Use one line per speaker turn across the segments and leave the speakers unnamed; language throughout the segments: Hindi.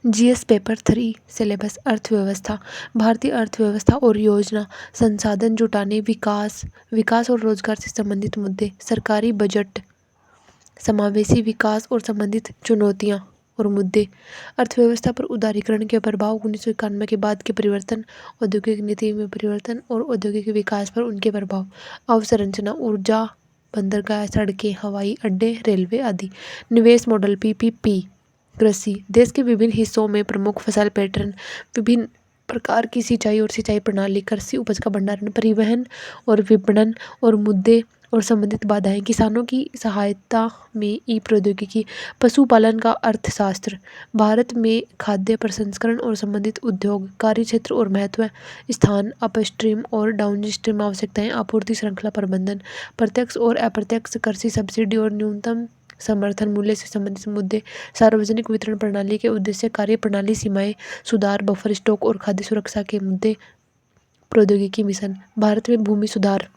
जीएस पेपर 3 सिलेबस अर्थव्यवस्था। भारतीय अर्थव्यवस्था और योजना संसाधन जुटाने, विकास और रोजगार से संबंधित मुद्दे, सरकारी बजट, समावेशी विकास और संबंधित चुनौतियां और मुद्दे, अर्थव्यवस्था पर उदारीकरण के प्रभाव, 1991 के बाद के परिवर्तन, औद्योगिक नीति में परिवर्तन और औद्योगिक विकास पर उनके प्रभाव, अवसंरचना, ऊर्जा, बंदरगाह, सड़कें, हवाई अड्डे, रेलवे आदि, निवेश मॉडल पीपीपी, कृषि, देश के विभिन्न हिस्सों में प्रमुख फसल पैटर्न, विभिन्न प्रकार की सिंचाई और सिंचाई प्रणाली, कृषि उपज का भंडारण, परिवहन और विपणन और मुद्दे और संबंधित बाधाएं, किसानों की सहायता में ई प्रौद्योगिकी, पशुपालन का अर्थशास्त्र, भारत में खाद्य प्रसंस्करण और संबंधित उद्योग, कार्यक्षेत्र और महत्व, स्थान, अपस्ट्रीम और डाउनस्ट्रीम आवश्यकताएं, आपूर्ति श्रृंखला प्रबंधन, प्रत्यक्ष और अप्रत्यक्ष कृषि सब्सिडी और न्यूनतम समर्थन मूल्य से संबंधित मुद्दे, सार्वजनिक वितरण प्रणाली के उद्देश्य, कार्य प्रणाली, सीमाएं, सुधार, बफर स्टॉक और खाद्य सुरक्षा के मुद्दे, प्रौद्योगिकी मिशन, भारत में भूमि सुधार,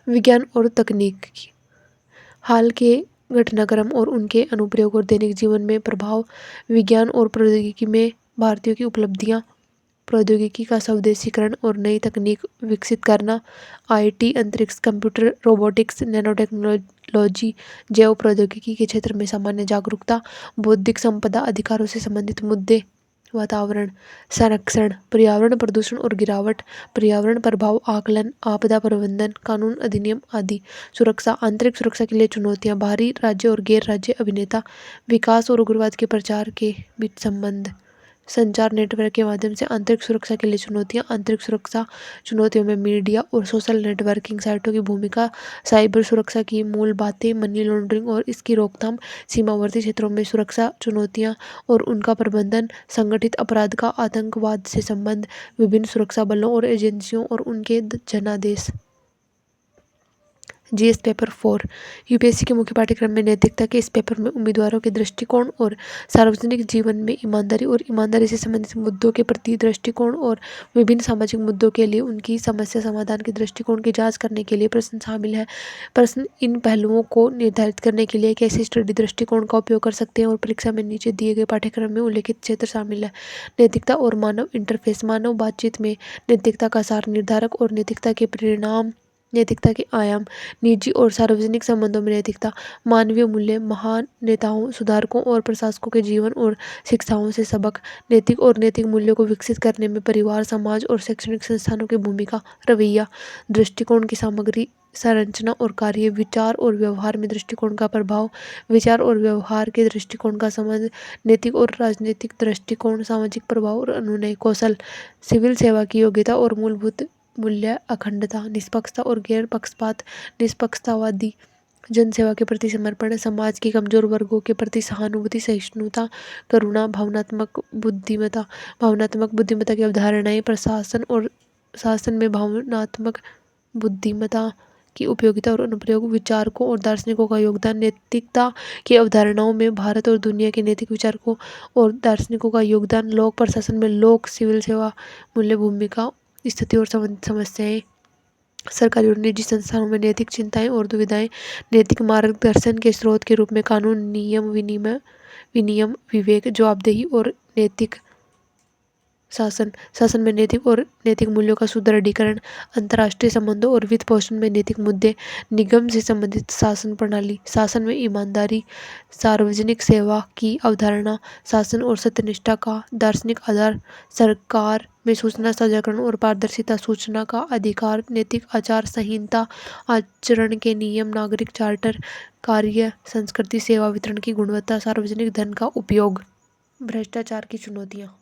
विज्ञान और तकनीक, हाल के घटनाक्रम और उनके अनुप्रयोग और दैनिक जीवन में प्रभाव, विज्ञान और प्रौद्योगिकी में भारतीयों की उपलब्धियां, प्रौद्योगिकी का स्वदेशीकरण और नई तकनीक विकसित करना, आईटी, अंतरिक्ष, कंप्यूटर, रोबोटिक्स, नैनोटेक्नोलॉजी, जैव प्रौद्योगिकी के क्षेत्र में सामान्य जागरूकता, बौद्धिक संपदा अधिकारों से संबंधित मुद्दे, वातावरण संरक्षण, पर्यावरण प्रदूषण और गिरावट, पर्यावरण प्रभाव आकलन, आपदा प्रबंधन, कानून अधिनियम आदि, सुरक्षा, आंतरिक सुरक्षा के लिए चुनौतियां, बाहरी राज्य और गैर राज्य अभिनेता, विकास और उग्रवाद के प्रचार के बीच संबंध, संचार नेटवर्क के माध्यम से आंतरिक सुरक्षा के लिए चुनौतियां, आंतरिक सुरक्षा चुनौतियों में मीडिया और सोशल नेटवर्किंग साइटों की भूमिका, साइबर सुरक्षा की मूल बातें, मनी लॉन्ड्रिंग और इसकी रोकथाम, सीमावर्ती क्षेत्रों में सुरक्षा चुनौतियां और उनका प्रबंधन, संगठित अपराध का आतंकवाद से संबंध, विभिन्न सुरक्षा बलों और एजेंसियों और उनके जनादेश। जीएस पेपर 4 यूपीएससी के मुख्य पाठ्यक्रम में नैतिकता के इस पेपर में उम्मीदवारों के दृष्टिकोण और सार्वजनिक जीवन में ईमानदारी और ईमानदारी से संबंधित मुद्दों के प्रति दृष्टिकोण और विभिन्न सामाजिक मुद्दों के लिए उनकी समस्या समाधान के दृष्टिकोण की जांच करने के लिए प्रश्न शामिल है। प्रश्न इन पहलुओं को निर्धारित करने के लिए कैसे स्टडी दृष्टिकोण का उपयोग कर सकते हैं और परीक्षा में नीचे दिए गए पाठ्यक्रम में उल्लेखित क्षेत्र शामिल है। नैतिकता और मानव इंटरफेस, मानव बातचीत में नैतिकता का सार निर्धारक और नैतिकता के परिणाम, नैतिकता के आयाम, निजी और सार्वजनिक संबंधों में नैतिकता, मानवीय मूल्य, महान नेताओं, सुधारकों और प्रशासकों के जीवन और शिक्षाओं से सबक, नैतिक और नैतिक मूल्यों को विकसित करने में परिवार, समाज और शैक्षणिक संस्थानों की भूमिका, रवैया, दृष्टिकोण की सामग्री, संरचना और कार्य, विचार और व्यवहार में दृष्टिकोण का प्रभाव, विचार और व्यवहार के दृष्टिकोण का संबंध, नैतिक और राजनीतिक दृष्टिकोण, सामाजिक प्रभाव और अनुनय कौशल, सिविल सेवा की योग्यता और मूलभूत मूल्य, अखंडता, निष्पक्षता और गैर पक्षपात, निष्पक्षतावादी, जनसेवा के प्रति समर्पण, समाज के कमजोर वर्गों के प्रति सहानुभूति, सहिष्णुता, करुणा, भावनात्मक बुद्धिमत्ता की अवधारणाएं, प्रशासन और शासन में भावनात्मक बुद्धिमत्ता की उपयोगिता और अनुप्रयोग, विचारकों और दार्शनिकों का योगदान, नैतिकता की अवधारणाओं में भारत और दुनिया के नैतिक विचारकों और दार्शनिकों का योगदान, लोक प्रशासन में लोक सिविल सेवा मूल्य, भूमिका, स्थिति और समस्याएं, सरकारी और निजी संस्थानों में नैतिक चिंताएं और दुविधाएं, नैतिक मार्गदर्शन के स्रोत के रूप में कानून, नियम, विनियम, विवेक, जवाबदेही और नैतिक शासन में नैतिक और नैतिक मूल्यों का सुदृढ़ीकरण, अंतर्राष्ट्रीय संबंधों और वित्त पोषण में नैतिक मुद्दे, निगम से संबंधित शासन प्रणाली, शासन में ईमानदारी, सार्वजनिक सेवा की अवधारणा, शासन और सत्यनिष्ठा का दार्शनिक आधार, सरकार में सूचना साझाकरण और पारदर्शिता, सूचना का अधिकार, नैतिक आचार संहिता, आचरण के नियम, नागरिक चार्टर, कार्य संस्कृति, सेवा वितरण की गुणवत्ता, सार्वजनिक धन का उपयोग, भ्रष्टाचार की चुनौतियाँ।